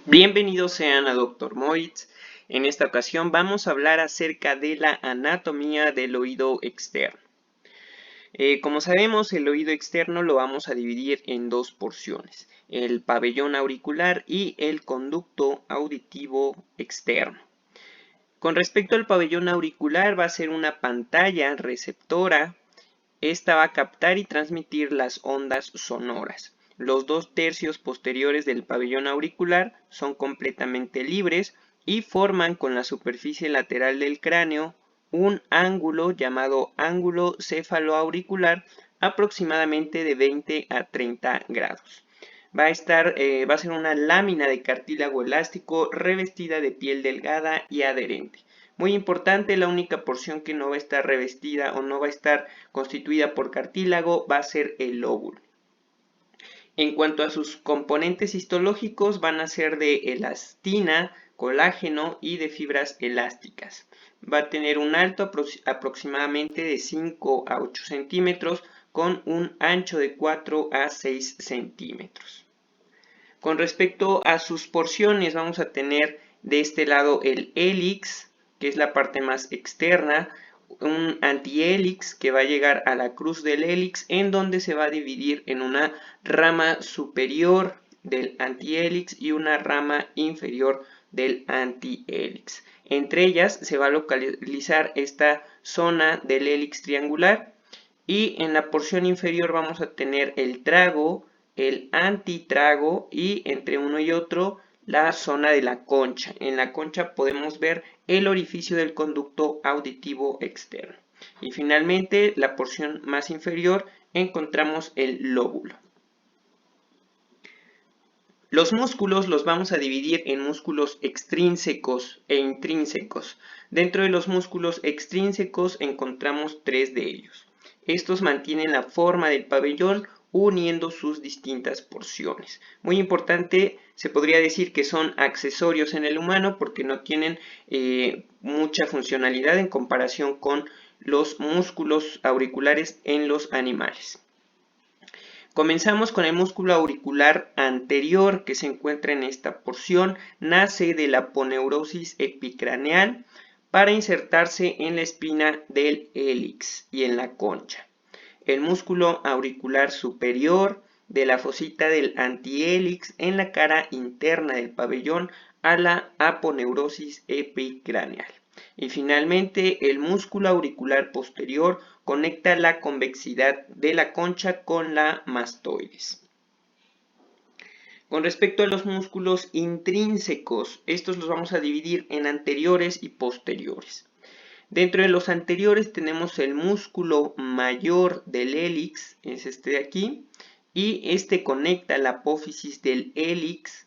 Bienvenidos sean a Dr. Moritz. En esta ocasión vamos a hablar acerca de la anatomía del oído externo. Como sabemos, el oído externo lo vamos a dividir en dos porciones, el pabellón auricular y el conducto auditivo externo. Con respecto al pabellón auricular, va a ser una pantalla receptora. Esta va a captar y transmitir las ondas sonoras. Los 2/3 posteriores del pabellón auricular son completamente libres y forman con la superficie lateral del cráneo un ángulo llamado ángulo cefaloauricular aproximadamente de 20 a 30 grados. Va a ser una lámina de cartílago elástico revestida de piel delgada y adherente. Muy importante, la única porción que no va a estar revestida o no va a estar constituida por cartílago va a ser el lóbulo. En cuanto a sus componentes histológicos, van a ser de elastina, colágeno y de fibras elásticas. Va a tener un alto aproximadamente de 5 a 8 centímetros con un ancho de 4 a 6 centímetros. Con respecto a sus porciones, vamos a tener de este lado el hélix, que es la parte más externa, un antihélix que va a llegar a la cruz del hélix, en donde se va a dividir en una rama superior del antihélix y una rama inferior del antihélix. Entre ellas se va a localizar esta zona del hélix triangular, y en la porción inferior vamos a tener el trago, el antitrago y entre uno y otro la zona de la concha. En la concha podemos ver el orificio del conducto auditivo externo. Y finalmente, la porción más inferior encontramos el lóbulo. Los músculos los vamos a dividir en músculos extrínsecos e intrínsecos. Dentro de los músculos extrínsecos encontramos 3 de ellos. Estos mantienen la forma del pabellón uniendo sus distintas porciones. Muy importante, se podría decir que son accesorios en el humano porque no tienen mucha funcionalidad en comparación con los músculos auriculares en los animales. Comenzamos con el músculo auricular anterior que se encuentra en esta porción. Nace de la aponeurosis epicraneal para insertarse en la espina del hélix y en la concha. El músculo auricular superior de la fosita del antihélix en la cara interna del pabellón a la aponeurosis epicraneal. Y finalmente el músculo auricular posterior conecta la convexidad de la concha con la mastoides. Con respecto a los músculos intrínsecos, estos los vamos a dividir en anteriores y posteriores. Dentro de los anteriores tenemos el músculo mayor del hélix, es este de aquí, y este conecta la apófisis del hélix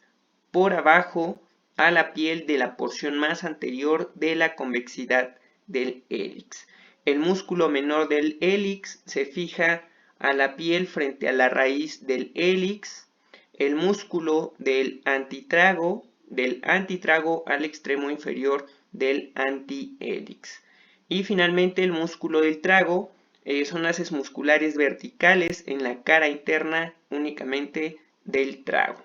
por abajo a la piel de la porción más anterior de la convexidad del hélix. El músculo menor del hélix se fija a la piel frente a la raíz del hélix. El músculo del antitrago al extremo inferior del antihélix. Y finalmente el músculo del trago son haces musculares verticales en la cara interna únicamente del trago.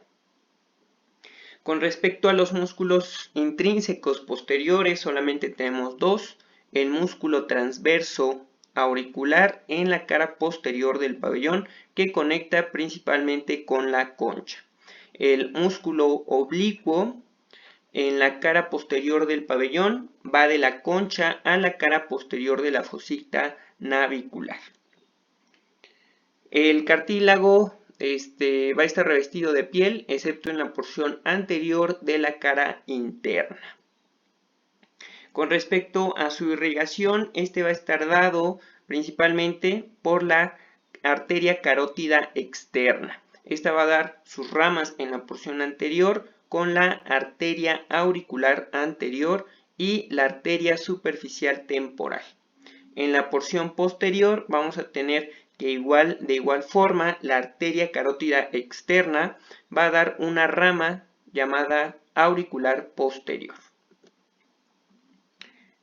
Con respecto a los músculos intrínsecos posteriores solamente tenemos dos, el músculo transverso auricular en la cara posterior del pabellón que conecta principalmente con la concha. El músculo oblicuo en la cara posterior del pabellón va de la concha a la cara posterior de la fosita navicular. El cartílago va a estar revestido de piel, excepto en la porción anterior de la cara interna. Con respecto a su irrigación, va a estar dado principalmente por la arteria carótida externa. Esta va a dar sus ramas en la porción anterior con la arteria auricular anterior y la arteria superficial temporal. En la porción posterior vamos a tener que de igual forma la arteria carótida externa va a dar una rama llamada auricular posterior.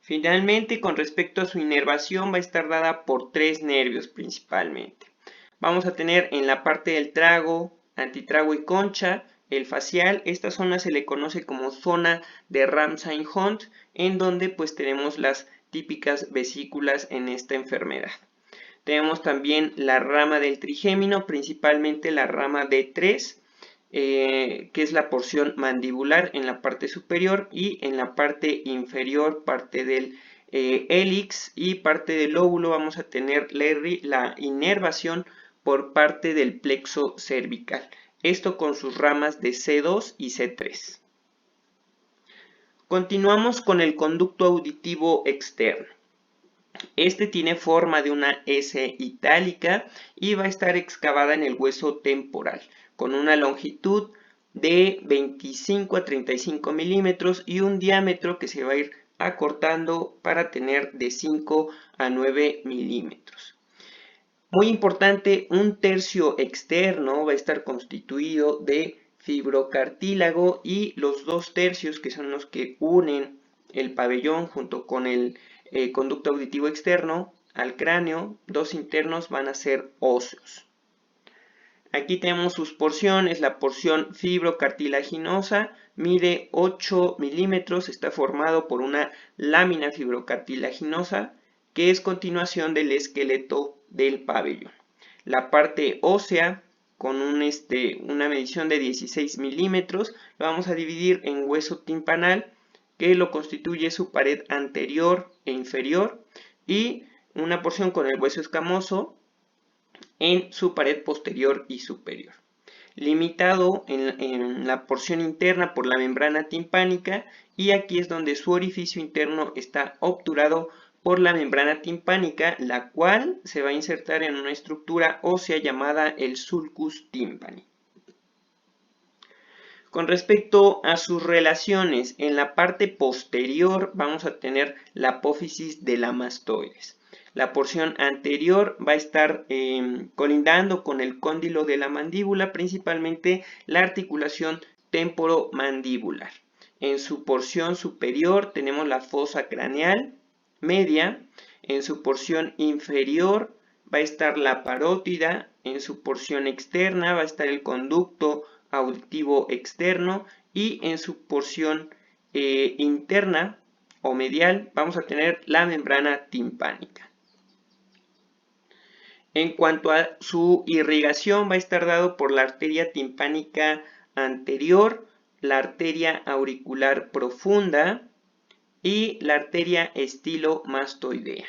Finalmente, con respecto a su inervación, va a estar dada por 3 nervios principalmente. Vamos a tener en la parte del trago, antitrago y concha, el facial. Esta zona se le conoce como zona de Ramsay-Hunt, en donde pues tenemos las típicas vesículas en esta enfermedad. Tenemos también la rama del trigémino, principalmente la rama D3, que es la porción mandibular en la parte superior, y en la parte inferior, parte del hélix y parte del lóbulo, vamos a tener la inervación por parte del plexo cervical. Esto con sus ramas de C2 y C3. Continuamos con el conducto auditivo externo. Este tiene forma de una S itálica y va a estar excavada en el hueso temporal, con una longitud de 25 a 35 milímetros y un diámetro que se va a ir acortando para tener de 5 a 9 milímetros. Muy importante, un tercio externo va a estar constituido de fibrocartílago y los 2 tercios, que son los que unen el pabellón junto con el conducto auditivo externo al cráneo, 2 internos van a ser óseos. Aquí tenemos sus porciones. La porción fibrocartilaginosa mide 8 milímetros, está formado por una lámina fibrocartilaginosa que es continuación del esqueleto del pabellón. La parte ósea, con una medición de 16 milímetros, lo vamos a dividir en hueso timpanal, que lo constituye su pared anterior e inferior, y una porción con el hueso escamoso en su pared posterior y superior. Limitado en la porción interna por la membrana timpánica, y aquí es donde su orificio interno está obturado por la membrana timpánica, la cual se va a insertar en una estructura ósea llamada el sulcus tympani. Con respecto a sus relaciones, en la parte posterior vamos a tener la apófisis de la mastoides. La porción anterior va a estar colindando con el cóndilo de la mandíbula, principalmente la articulación temporomandibular. En su porción superior tenemos la fosa craneal media. En su porción inferior va a estar la parótida. En su porción externa va a estar el conducto auditivo externo, y en su porción interna o medial vamos a tener la membrana timpánica. En cuanto a su irrigación, va a estar dado por la arteria timpánica anterior, la arteria auricular profunda y la arteria estilomastoidea.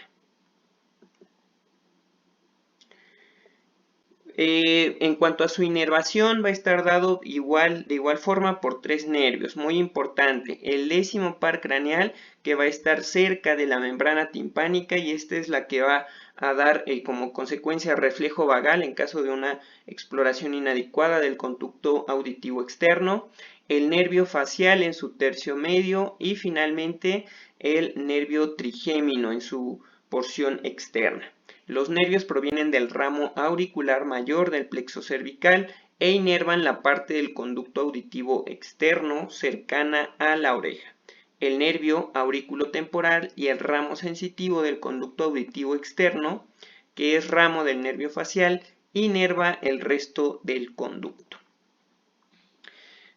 En cuanto a su inervación, va a estar dado de igual forma por 3 nervios. Muy importante, el 10º par craneal, que va a estar cerca de la membrana timpánica, y esta es la que va a dar como consecuencia reflejo vagal en caso de una exploración inadecuada del conducto auditivo externo. El nervio facial en su tercio medio, y finalmente el nervio trigémino en su porción externa. Los nervios provienen del ramo auricular mayor del plexo cervical e inervan la parte del conducto auditivo externo cercana a la oreja. El nervio auriculotemporal y el ramo sensitivo del conducto auditivo externo, que es ramo del nervio facial, inerva el resto del conducto.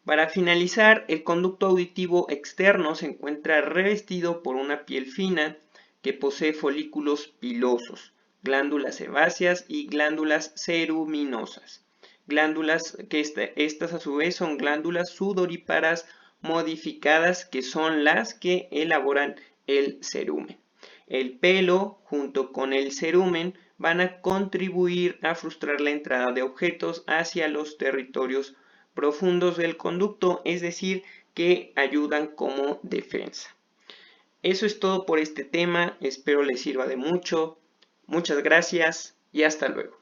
Para finalizar, el conducto auditivo externo se encuentra revestido por una piel fina que posee folículos pilosos, glándulas sebáceas y glándulas ceruminosas. Glándulas que estas a su vez son glándulas sudoríparas modificadas, que son las que elaboran el cerumen. El pelo junto con el cerumen van a contribuir a frustrar la entrada de objetos hacia los territorios profundos del conducto, es decir, que ayudan como defensa. Eso es todo por este tema, espero les sirva de mucho. Muchas gracias y hasta luego.